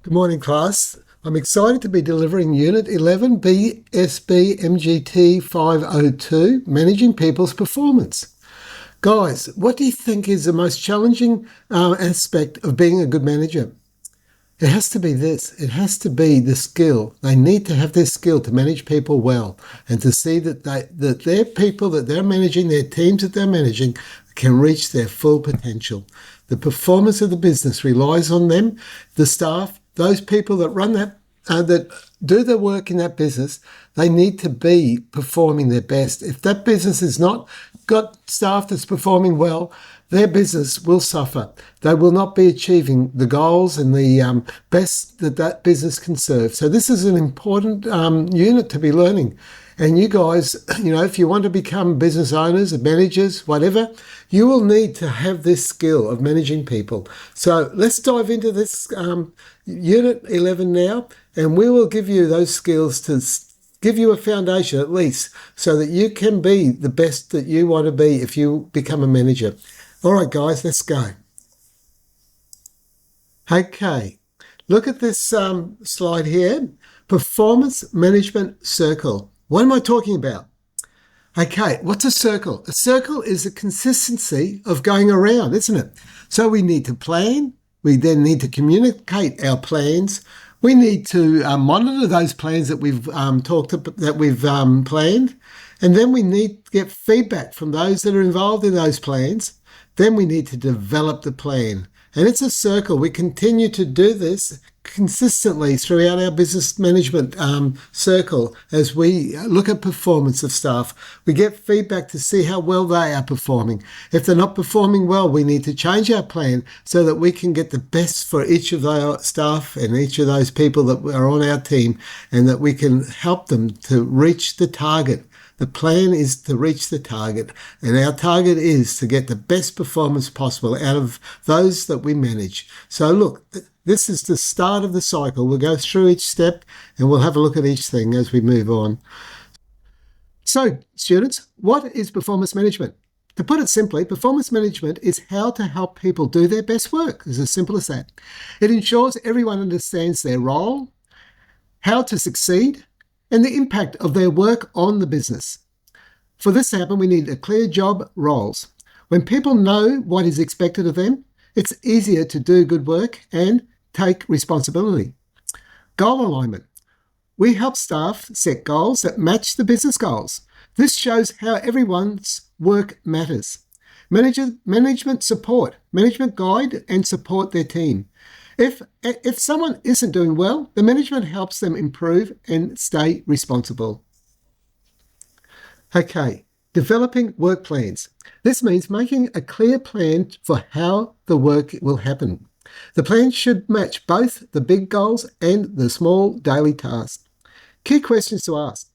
Good morning, class. I'm excited to be delivering Unit 11 BSBMGT502, Managing People's Performance. Guys, what do you think is the most challenging aspect of being a good manager? It has to be this. It has to be the skill. They need to have this skill to manage people well and to see that their people that they're managing, their teams that they're managing, can reach their full potential. The performance of the business relies on them, the staff, those people that run that do their work in that business. They need to be performing their best. If that business has not got staff that's performing well, their business will suffer. They will not be achieving the goals and the best that business can serve. So this is an important unit to be learning. And you guys, if you want to become business owners, managers, whatever, you will need to have this skill of managing people. So let's dive into this Unit 11 now, and we will give you those skills to give you a foundation at least so that you can be the best that you want to be if you become a manager. All right, guys, let's go. Okay, look at this slide here. Performance Management Circle. What am I talking about? Okay, what's a circle? A circle is a consistency of going around, isn't it? So we need to plan. We then need to communicate our plans. We need to monitor those plans that we've planned. And then we need to get feedback from those that are involved in those plans. Then we need to develop the plan. And it's a circle. We continue to do this consistently throughout our business management circle as we look at performance of staff. We get feedback to see how well they are performing. If they're not performing well, we need to change our plan so that we can get the best for each of our staff and each of those people that are on our team, and that we can help them to reach the target. The plan is to reach the target, and our target is to get the best performance possible out of those that we manage. So look, this is the start of the cycle. We'll go through each step and we'll have a look at each thing as we move on. So, students, what is performance management? To put it simply, performance management is how to help people do their best work. It's as simple as that. It ensures everyone understands their role, how to succeed, and the impact of their work on the business. For this to happen, we need a clear job roles. When people know what is expected of them, it's easier to do good work and take responsibility. Goal alignment. We help staff set goals that match the business goals. This shows how everyone's work matters. Management support. Management guide and support their team. If someone isn't doing well, the management helps them improve and stay responsible. Okay, developing work plans. This means making a clear plan for how the work will happen. The plan should match both the big goals and the small daily tasks. Key questions to ask.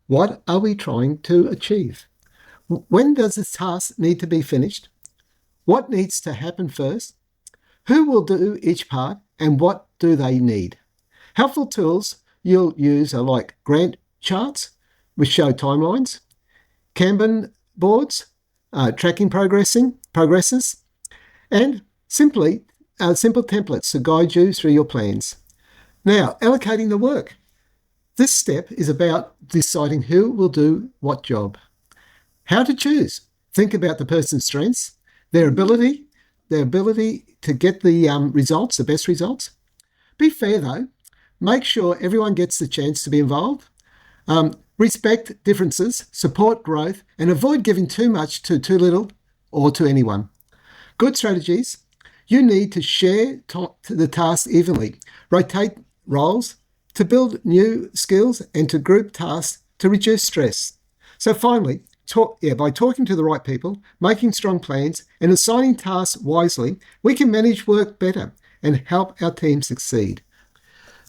What are we trying to achieve? When does this task need to be finished? What needs to happen first? Who will do each part and what do they need? Helpful tools you'll use are like Gantt charts, which show timelines, Kanban boards, tracking progresses, and simple templates to guide you through your plans. Now, allocating the work. This step is about deciding who will do what job. How to choose. Think about the person's strengths, their ability to get the results, the best results. Be fair though. Make sure everyone gets the chance to be involved. Respect differences, support growth, and avoid giving too much to too little or to anyone. Good strategies. You need to share the tasks evenly. Rotate roles to build new skills and to group tasks to reduce stress. So finally, by talking to the right people, making strong plans, and assigning tasks wisely, we can manage work better and help our team succeed.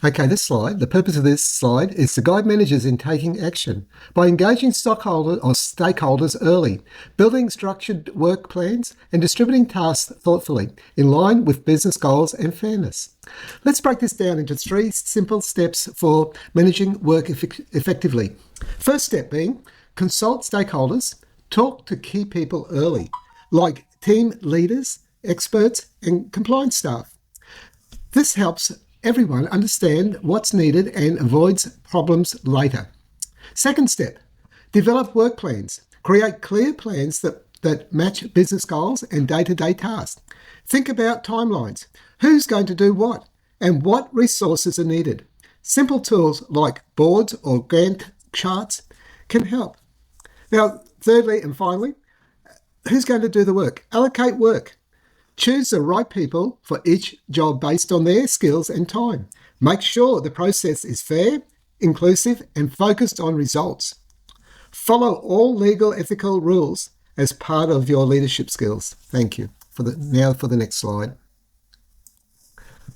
Okay, the purpose of this slide is to guide managers in taking action by engaging stakeholders early, building structured work plans, and distributing tasks thoughtfully in line with business goals and fairness. Let's break this down into 3 simple steps for managing work effectively. First step being, consult stakeholders, talk to key people early, like team leaders, experts, and compliance staff. This helps everyone understand what's needed and avoids problems later. Second step, develop work plans. Create clear plans that match business goals and day-to-day tasks. Think about timelines. Who's going to do what? And what resources are needed? Simple tools like boards or Gantt charts can help. Now, thirdly and finally, who's going to do the work? Allocate work. Choose the right people for each job based on their skills and time. Make sure the process is fair, inclusive, and focused on results. Follow all legal ethical rules as part of your leadership skills. Thank you. Now for the next slide.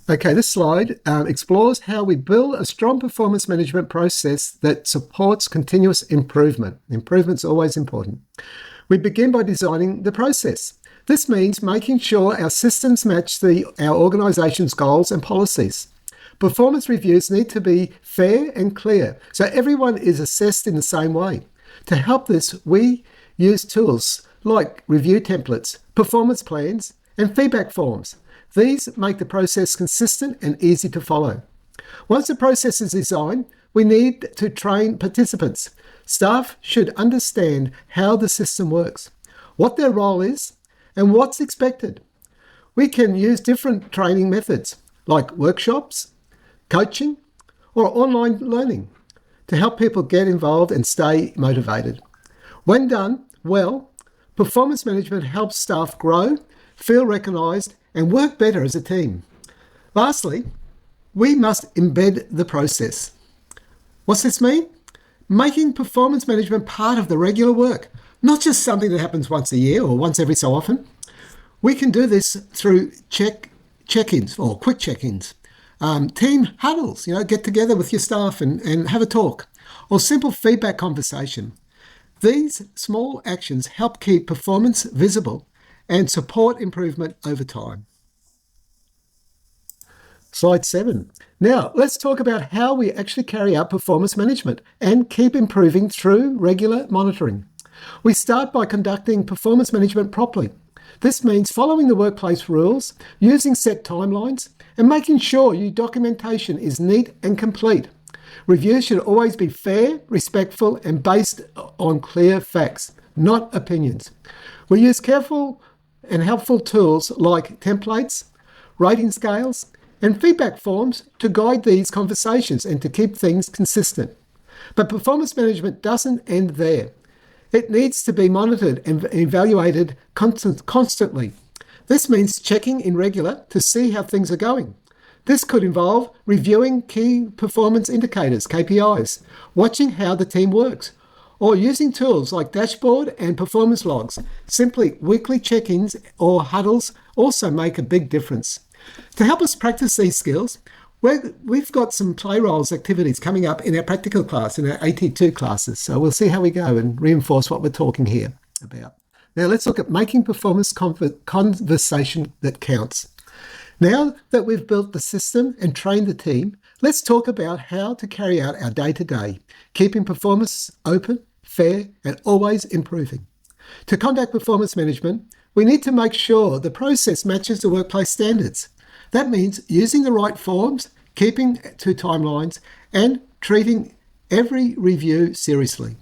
Okay, this slide explores how we build a strong performance management process that supports continuous improvement. Improvement's always important. We begin by designing the process. This means making sure our systems match our organisation's goals and policies. Performance reviews need to be fair and clear, so everyone is assessed in the same way. To help this, we use tools like review templates, performance plans, and feedback forms. These make the process consistent and easy to follow. Once the process is designed, we need to train participants. Staff should understand how the system works, what their role is, and what's expected. We can use different training methods like workshops, coaching, or online learning to help people get involved and stay motivated. When done well, performance management helps staff grow, feel recognised, and work better as a team. Lastly, we must embed the process. What's this mean? Making performance management part of the regular work, not just something that happens once a year or once every so often. We can do this through check-ins or quick check-ins, team huddles, get together with your staff and have a talk, or simple feedback conversation. These small actions help keep performance visible and support improvement over time. Slide 7. Now, let's talk about how we actually carry out performance management and keep improving through regular monitoring. We start by conducting performance management properly. This means following the workplace rules, using set timelines, and making sure your documentation is neat and complete. Reviews should always be fair, respectful, and based on clear facts, not opinions. We use careful and helpful tools like templates, rating scales, and feedback forms to guide these conversations and to keep things consistent. But performance management doesn't end there. It needs to be monitored and evaluated constantly. This means checking in regular to see how things are going. This could involve reviewing key performance indicators, KPIs, watching how the team works, or using tools like dashboard and performance logs. Simply weekly check-ins or huddles also make a big difference. To help us practice these skills, we've got some play roles activities coming up in our practical class, in our AT2 classes. So we'll see how we go and reinforce what we're talking here about. Now let's look at making performance conversation that counts. Now that we've built the system and trained the team, let's talk about how to carry out our day-to-day, keeping performance open, fair, and always improving. To conduct performance management, we need to make sure the process matches the workplace standards. That means using the right forms, keeping to timelines, and treating every review seriously.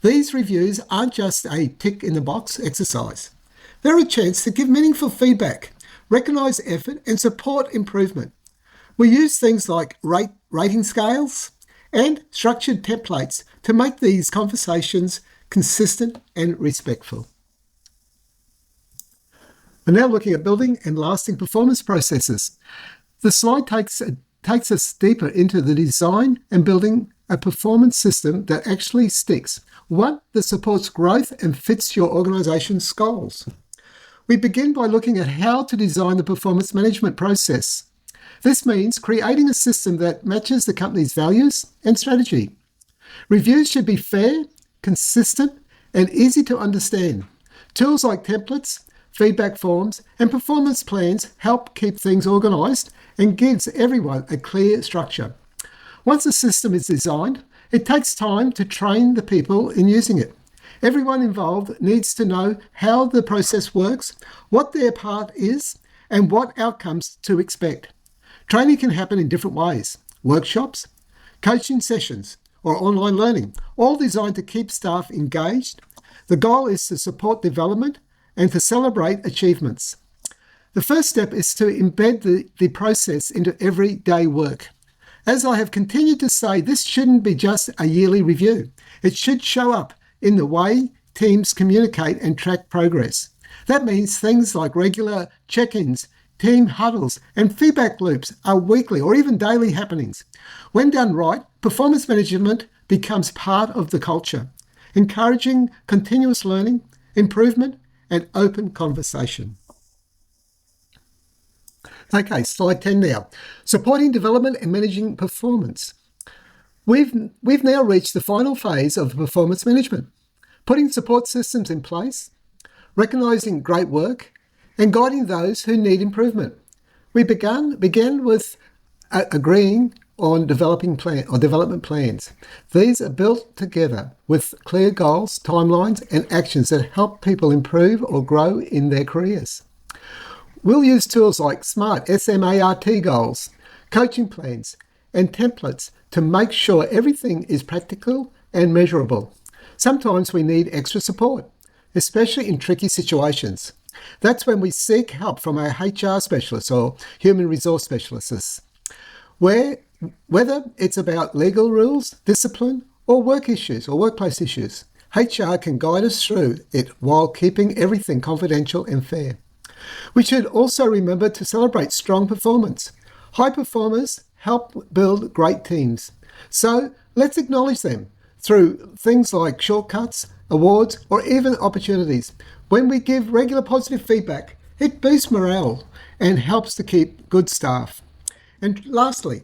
These reviews aren't just a tick-in-the-box exercise. They're a chance to give meaningful feedback, recognise effort, and support improvement. We use things like rating scales and structured templates to make these conversations consistent and respectful. We're now looking at building and lasting performance processes. The slide takes us deeper into the design and building a performance system that actually sticks, one that supports growth and fits your organisation's goals. We begin by looking at how to design the performance management process. This means creating a system that matches the company's values and strategy. Reviews should be fair, consistent, and easy to understand. Tools like templates, feedback forms, and performance plans help keep things organised and gives everyone a clear structure. Once a system is designed, it takes time to train the people in using it. Everyone involved needs to know how the process works, what their part is, and what outcomes to expect. Training can happen in different ways: workshops, coaching sessions, or online learning, all designed to keep staff engaged. The goal is to support development and to celebrate achievements. The first step is to embed the process into everyday work. As I have continued to say, this shouldn't be just a yearly review. It should show up in the way teams communicate and track progress. That means things like regular check-ins, team huddles, and feedback loops are weekly or even daily happenings. When done right, performance management becomes part of the culture, encouraging continuous learning, improvement, and open conversation. Okay, slide 10 now. Supporting development and managing performance. We've now reached the final phase of performance management, putting support systems in place, recognising great work, and guiding those who need improvement. We began with agreeing on development plans. These are built together with clear goals, timelines, and actions that help people improve or grow in their careers. We'll use tools like SMART, SMART goals, coaching plans, and templates to make sure everything is practical and measurable. Sometimes we need extra support, especially in tricky situations. That's when we seek help from our HR specialists or human resource specialists. Whether it's about legal rules, discipline, or work issues or workplace issues, HR can guide us through it while keeping everything confidential and fair. We should also remember to celebrate strong performance. High performers help build great teams. So let's acknowledge them through things like shortcuts, awards, or even opportunities. When we give regular positive feedback, it boosts morale and helps to keep good staff. And lastly,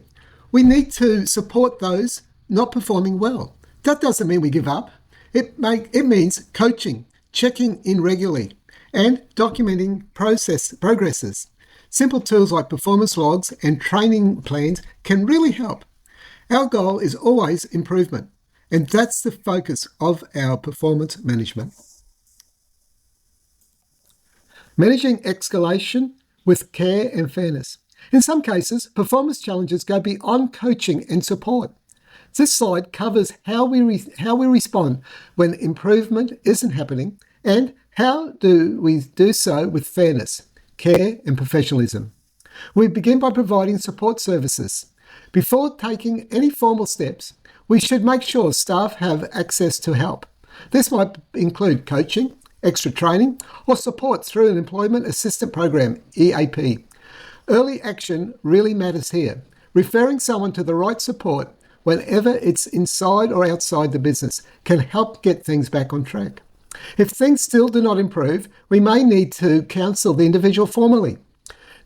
we need to support those not performing well. That doesn't mean we give up. It means coaching, checking in regularly, and documenting progresses. Simple tools like performance logs and training plans can really help. Our goal is always improvement, and that's the focus of our performance management. Managing escalation with care and fairness. In some cases, performance challenges go beyond coaching and support. This slide covers how we respond when improvement isn't happening and how do we do so with fairness, care, and professionalism. We begin by providing support services. Before taking any formal steps, we should make sure staff have access to help. This might include coaching, extra training, or support through an Employment Assistance Program, EAP. Early action really matters here. Referring someone to the right support, whenever it's inside or outside the business, can help get things back on track. If things still do not improve, we may need to counsel the individual formally.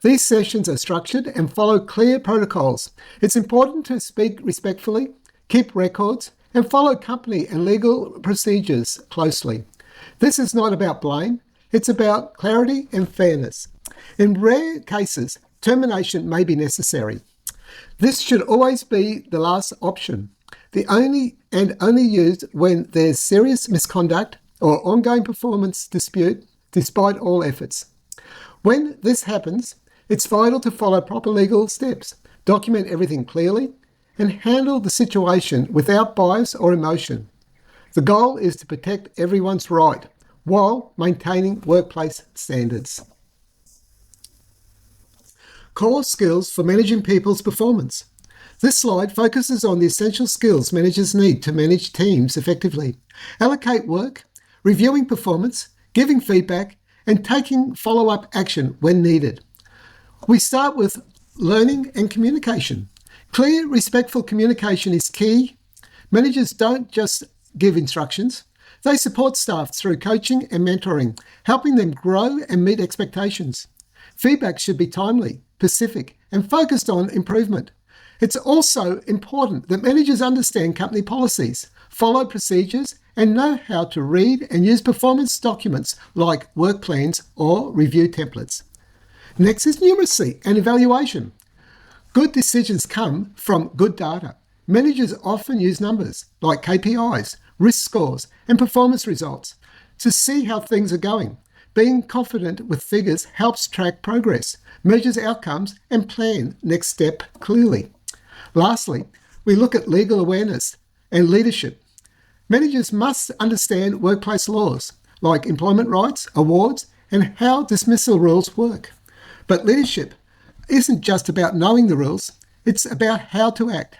These sessions are structured and follow clear protocols. It's important to speak respectfully, keep records, and follow company and legal procedures closely. This is not about blame, it's about clarity and fairness. In rare cases, termination may be necessary. This should always be the last option, only used when there's serious misconduct or ongoing performance dispute despite all efforts. When this happens, it's vital to follow proper legal steps, document everything clearly, and handle the situation without bias or emotion. The goal is to protect everyone's right while maintaining workplace standards. Core skills for managing people's performance. This slide focuses on the essential skills managers need to manage teams effectively, allocate work, reviewing performance, giving feedback, and taking follow-up action when needed. We start with learning and communication. Clear, respectful communication is key. Managers don't just give instructions. They support staff through coaching and mentoring, helping them grow and meet expectations. Feedback should be timely, specific, and focused on improvement. It's also important that managers understand company policies, follow procedures, and know how to read and use performance documents like work plans or review templates. Next is numeracy and evaluation. Good decisions come from good data. Managers often use numbers like KPIs, risk scores, and performance results to see how things are going. being confident with figures helps track progress, measures outcomes, and plan next step clearly. Lastly, we look at legal awareness and leadership. Managers must understand workplace laws like employment rights, awards, and how dismissal rules work. But leadership isn't just about knowing the rules, it's about how to act.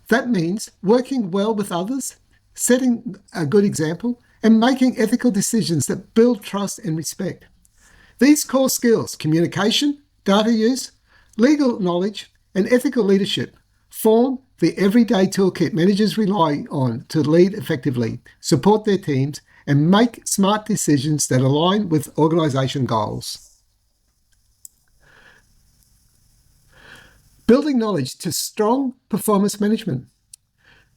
That means working well with others, setting a good example, and making ethical decisions that build trust and respect. These core skills, communication, data use, legal knowledge, and ethical leadership, form the everyday toolkit managers rely on to lead effectively, support their teams, and make smart decisions that align with organisation goals. Building knowledge to strong performance management.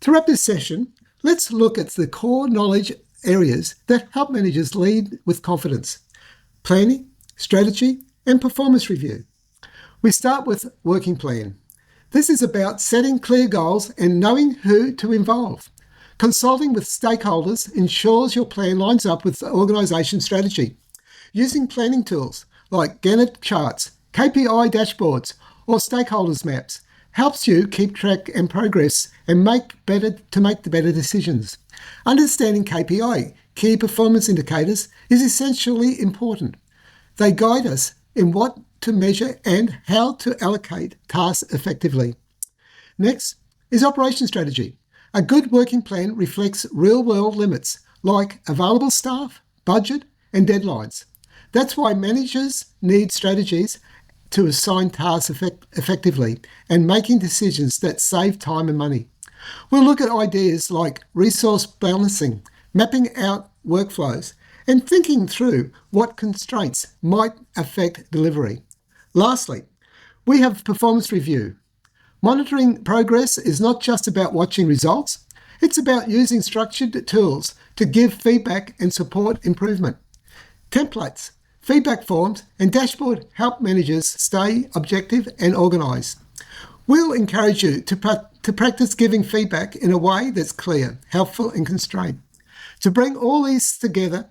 To wrap this session, let's look at the core knowledge areas that help managers lead with confidence: planning, strategy, and performance review. We start with working plan. This is about setting clear goals and knowing who to involve. Consulting with stakeholders ensures your plan lines up with the organisation strategy. Using planning tools like Gantt charts, KPI dashboards, or stakeholders maps helps you keep track and progress and make better decisions. Understanding KPI, key performance indicators, is essentially important. They guide us in what to measure and how to allocate tasks effectively. Next is operation strategy. A good working plan reflects real-world limits like available staff, budget, and deadlines. That's why managers need strategies to assign tasks effectively and making decisions that save time and money. We'll look at ideas like resource balancing, mapping out workflows, and thinking through what constraints might affect delivery. Lastly, we have performance review. Monitoring progress is not just about watching results, it's about using structured tools to give feedback and support improvement. Templates, feedback forms, and dashboard help managers stay objective and organised. We'll encourage you to practice giving feedback in a way that's clear, helpful, and constrained. To bring all these together,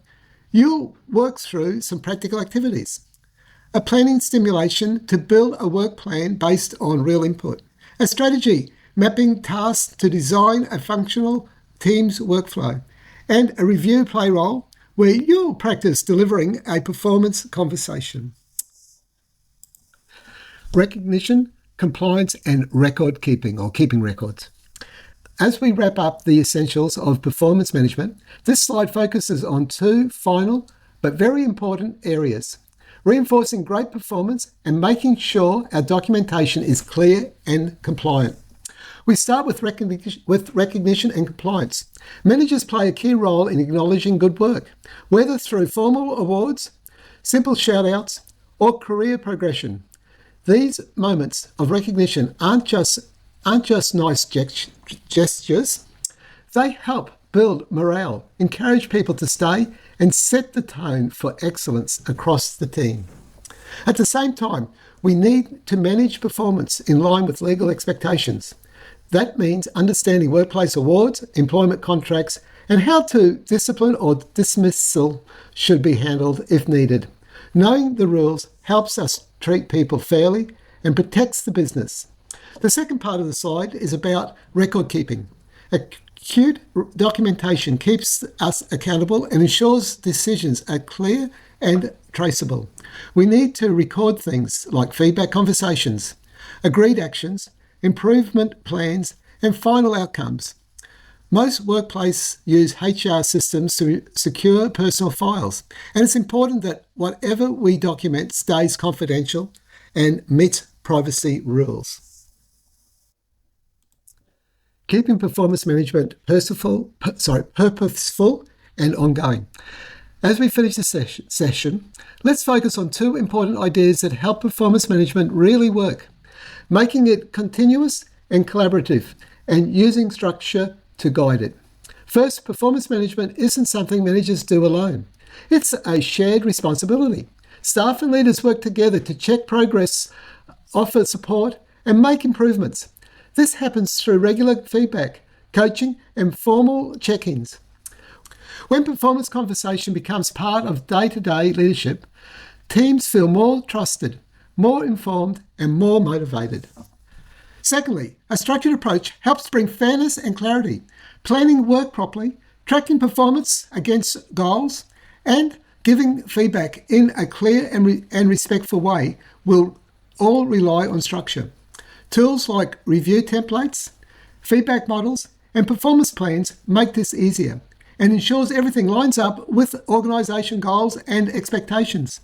you'll work through some practical activities. A planning stimulation to build a work plan based on real input. A strategy mapping tasks to design a functional team's workflow. And a review play role where you'll practice delivering a performance conversation. Recognition, compliance, and record keeping, or keeping records. As we wrap up the essentials of performance management, this slide focuses on two final but very important areas: reinforcing great performance and making sure our documentation is clear and compliant. We start with recognition and compliance. Managers play a key role in acknowledging good work, whether through formal awards, simple shout-outs, or career progression. These moments of recognition aren't just nice gestures. They help build morale, encourage people to stay, and set the tone for excellence across the team. At the same time, we need to manage performance in line with legal expectations. That means understanding workplace awards, employment contracts, and how to discipline or dismissal should be handled if needed. Knowing the rules helps us treat people fairly and protects the business. The second part of the slide is about record keeping. Acute documentation keeps us accountable and ensures decisions are clear and traceable. We need to record things like feedback conversations, agreed actions, improvement plans, and final outcomes. Most workplaces use HR systems to secure personal files, and it's important that whatever we document stays confidential and meets privacy rules. Keeping performance management purposeful and ongoing. As we finish the session, let's focus on two important ideas that help performance management really work: making it continuous and collaborative, and using structure to guide it. First, performance management isn't something managers do alone. It's a shared responsibility. Staff and leaders work together to check progress, offer support, and make improvements. This happens through regular feedback, coaching, and formal check-ins. When performance conversation becomes part of day-to-day leadership, teams feel more trusted, more informed, and more motivated. Secondly, a structured approach helps bring fairness and clarity, planning work properly, tracking performance against goals, and giving feedback in a clear and respectful way will all rely on structure. Tools like review templates, feedback models, and performance plans make this easier and ensures everything lines up with organisation goals and expectations.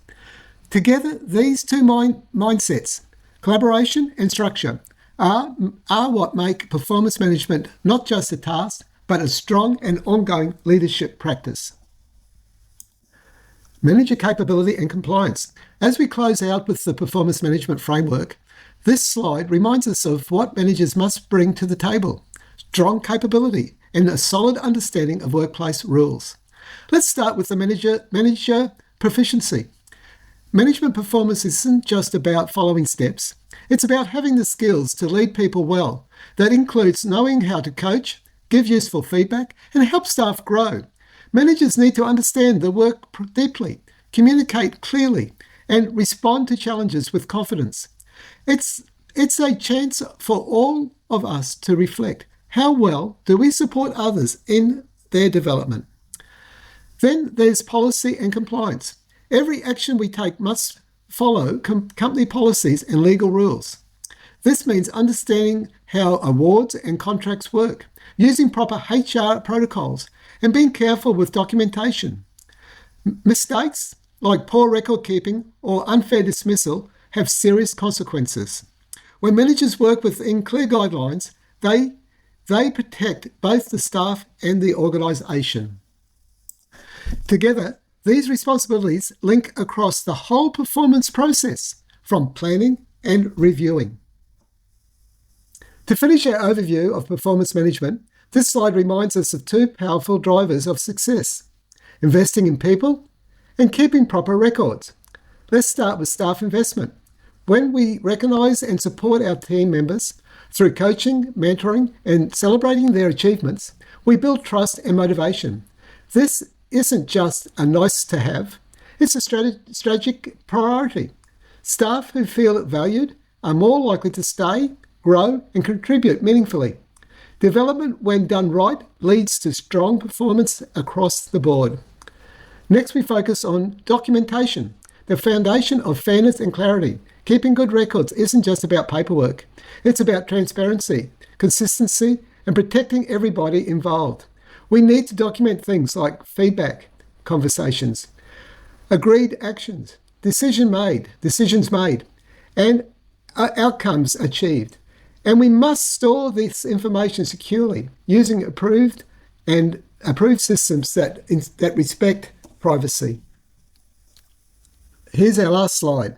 Together, these two mindsets, collaboration and structure, are what make performance management not just a task, but a strong and ongoing leadership practice. Manager capability and compliance. As we close out with the performance management framework, this slide reminds us of what managers must bring to the table: strong capability and a solid understanding of workplace rules. Let's start with the manager proficiency. Management performance isn't just about following steps. It's about having the skills to lead people well. That includes knowing how to coach, give useful feedback, and help staff grow. Managers need to understand the work deeply, communicate clearly, and respond to challenges with confidence. It's a chance for all of us to reflect: how well do we support others in their development? Then there's policy and compliance. Every action we take must follow company policies and legal rules. This means understanding how awards and contracts work, using proper HR protocols, and being careful with documentation. Mistakes like poor record keeping or unfair dismissal have serious consequences. When managers work within clear guidelines, they protect both the staff and the organisation. Together, these responsibilities link across the whole performance process, from planning and reviewing. To finish our overview of performance management, this slide reminds us of two powerful drivers of success: investing in people and keeping proper records. Let's start with staff investment. When we recognise and support our team members through coaching, mentoring, and celebrating their achievements, we build trust and motivation. This isn't just a nice to have, it's a strategic priority. Staff who feel valued are more likely to stay, grow, and contribute meaningfully. Development, when done right, leads to strong performance across the board. Next, we focus on documentation, the foundation of fairness and clarity. Keeping good records isn't just about paperwork. It's about transparency, consistency, and protecting everybody involved. We need to document things like feedback, conversations, agreed actions, decisions made, and outcomes achieved. And we must store this information securely using approved systems that respect privacy. Here's our last slide.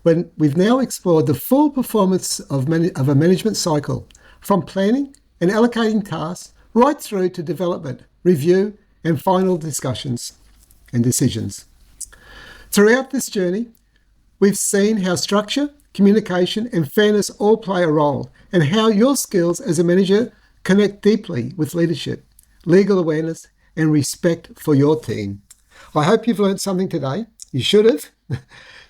When we've now explored the full performance of a management cycle, from planning and allocating tasks right through to development, review, and final discussions and decisions. Throughout this journey, we've seen how structure, communication, and fairness all play a role, and how your skills as a manager connect deeply with leadership, legal awareness, and respect for your team. I hope you've learned something today. You should have.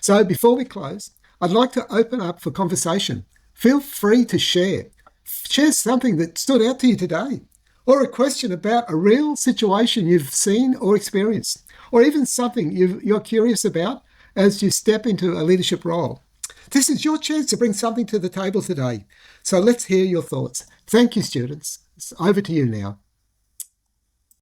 So before we close, I'd like to open up for conversation. Feel free to share. Share something that stood out to you today, or a question about a real situation you've seen or experienced, or even something you're curious about as you step into a leadership role. This is your chance to bring something to the table today. So let's hear your thoughts. Thank you, students. It's over to you now.